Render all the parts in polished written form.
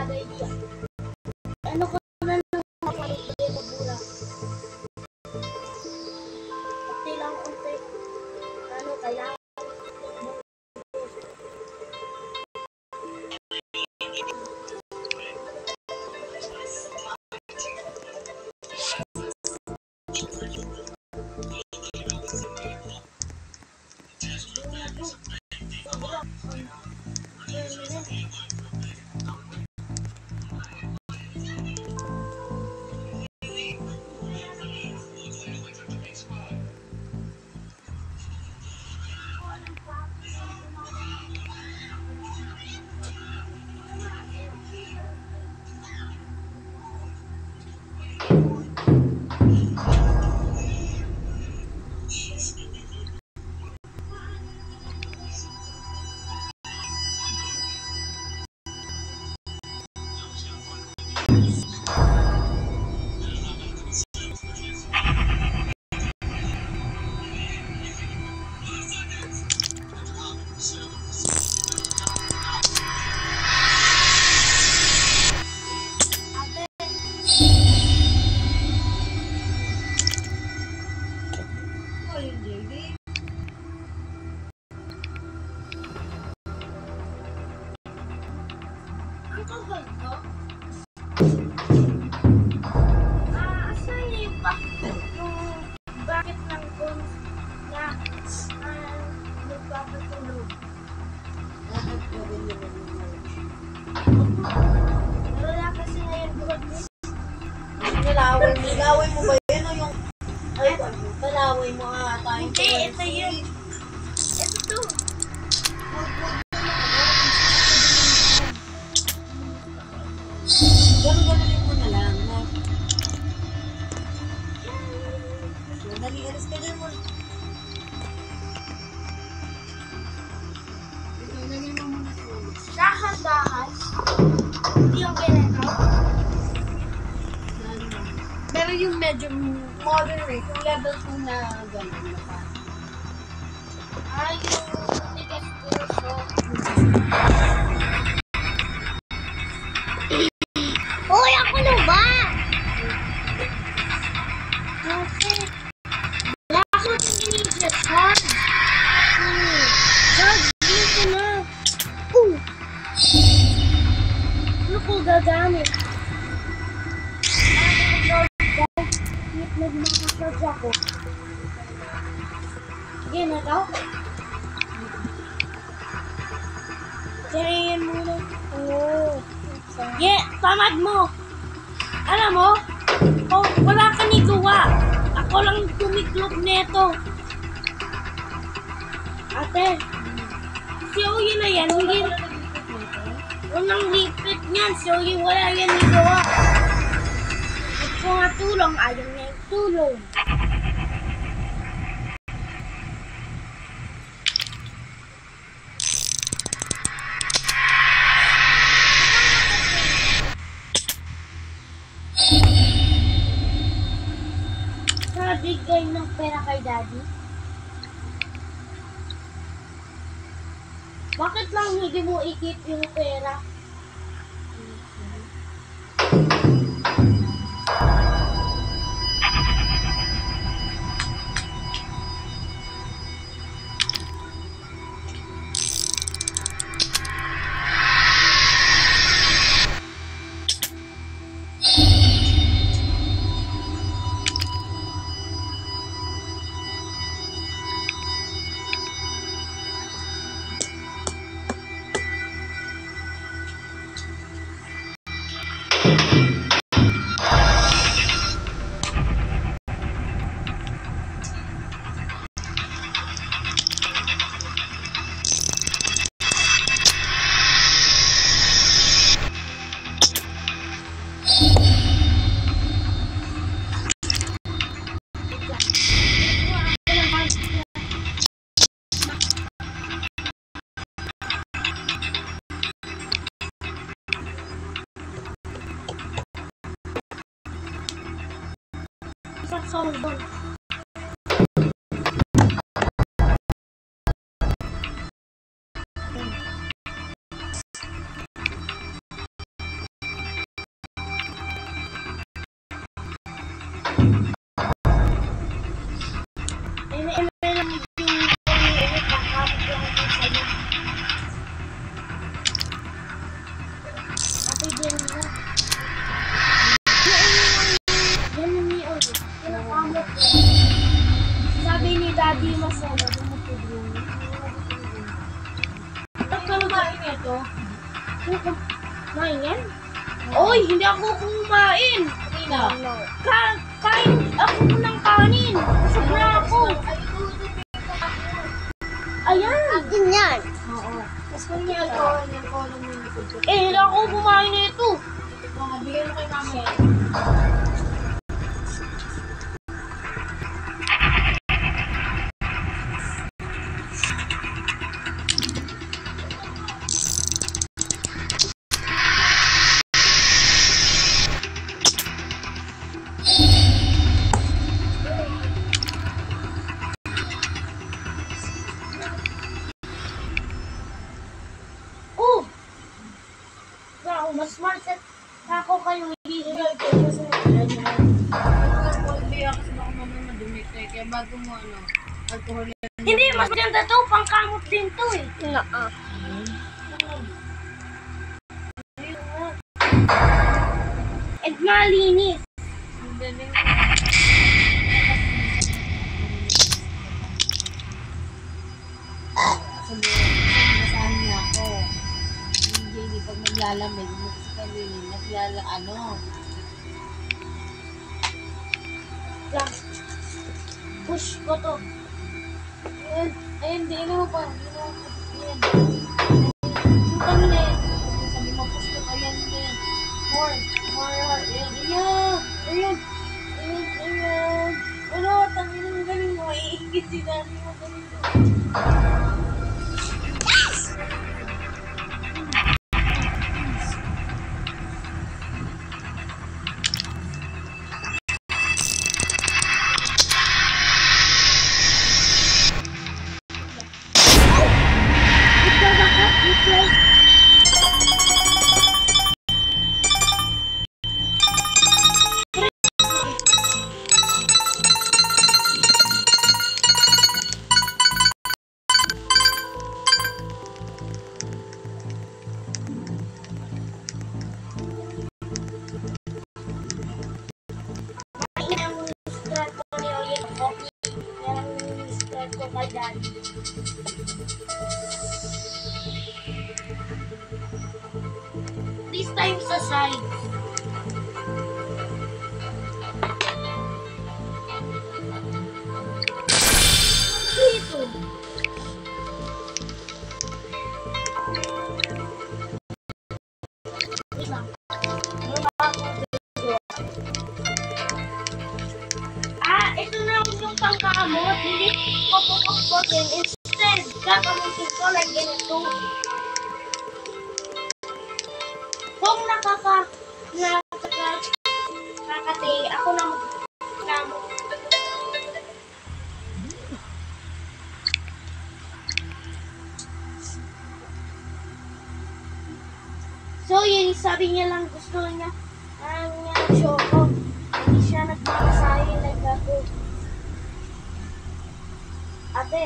bad idea. Ano ko na lang mapalit ba yung mabura? Pati lang unti. Ano, kailangan Palaway mo ba yun o yung... Ay, palaway mo ata. Hindi, ito yun. Ito to. Gano'n mo na lang. Dali, alis ka dyan mo. Dahan-dahan. Hindi yung ganito. Pero yung medyo moderate, yung level 2 na gano'n. Ay, yung tigas puso. Hoy, ako na ba? Okay. Wala ako immediate charge. Charge dito na. Ano ko gagamit? Nagmakasarge ako. Sige na daw. Sirayin muna. Oo. Sige, tamad mo. Alam mo, oh, wala ka ni gawa. Ako lang tumiklop neto. Ate, si Oye na yan, hindi. Unang lipit niyan, si Oye wala yan ni gawa. At kung nga tulong, ayaw niya yung tulong. Bigay ng pera kay Daddy? Bakit lang hindi mo i-keep yung pera? Solve. Ba't ka Kumain ito. kumain yan? Oy, hindi ako kumain. Kanina. Kain ako ng kanin. Busog na ako. Ayan. Akin yan. Oo. Tapos kung may alcohol, yung alcohol mo yung likod ko. Eh, hindi ako kumain nito. Mga bigyan mo kay mama. Oh! Wow, mas smart at ako kayo hindi. Kaya bago mo alcohol Hindi, mas maganda to. Pangkamot din to eh. And malinis. ang galing. Sinasahan niya ako. Hindi pag naglalamig, kasi Lang. Push ko to. Ayun, di mo pa. Ayan. Yung kanina eh. Sabi mo, push ko. Ayan din. More. Ayan. Ano, tangin ang galing mo. Iingit si Dani mo. Galing mo. This time sa side. Dito. Wait lang. Ito na yung pangkamot. Hindi ko pupukpukin. Instead, gagamutin ko like ganito. Kung nakakati, ako na So, yun, sabi niya lang gusto niya choco. Hindi siya nagmamasahe like ako. Ate.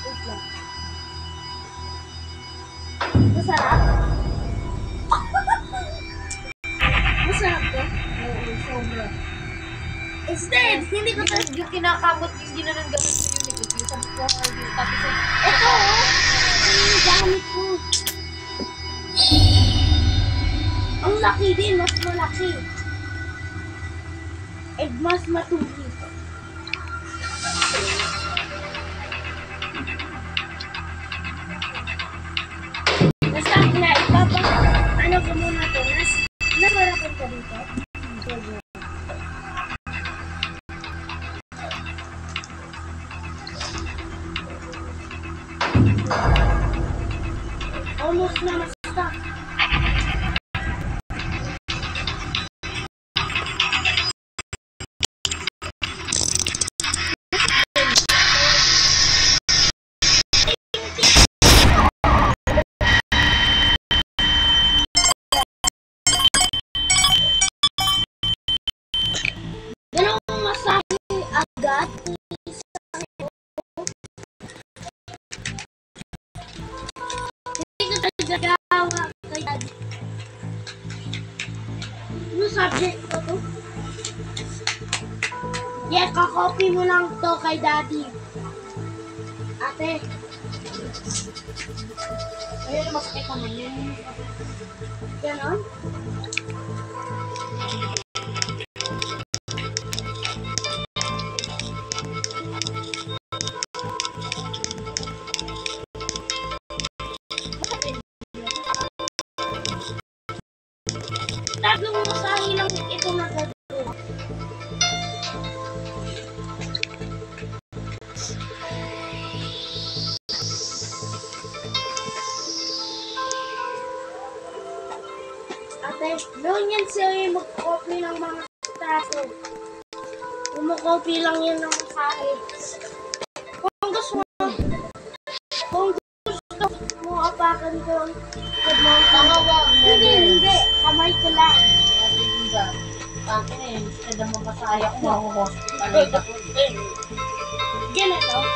Wait lang. Masarap? Masarap to? Oo, sobra. Instead, hindi ko to. Yung kinakamot, yung ginanon gamit mo yung likod. Yung sabi ko, tapos Ito, yung gamit ko. Ang laki din, mas malaki. And mas matulis. Basta na ano ko muna to, namarapin ka dito. Almost na ma-stuck. Dalawang masahe agad. Hindi ko tagagawa kaya. Ano subject ko to? Yeah, kakopy mo lang to kay daddy. Ate. Ayun, masakit naman yun. Ganon? Tatlong masahe lang ito na gagawin. Ate, doon yan siya yung mag-copy ng mga traso. Kumakopy lang yan ng masahe. Kung gusto mo apakan doon, good morning. Tangawag mo. Hindi. Kamay ko lang. Akin eh, instead na mamasaya ko, ako hospital ako. Ganito.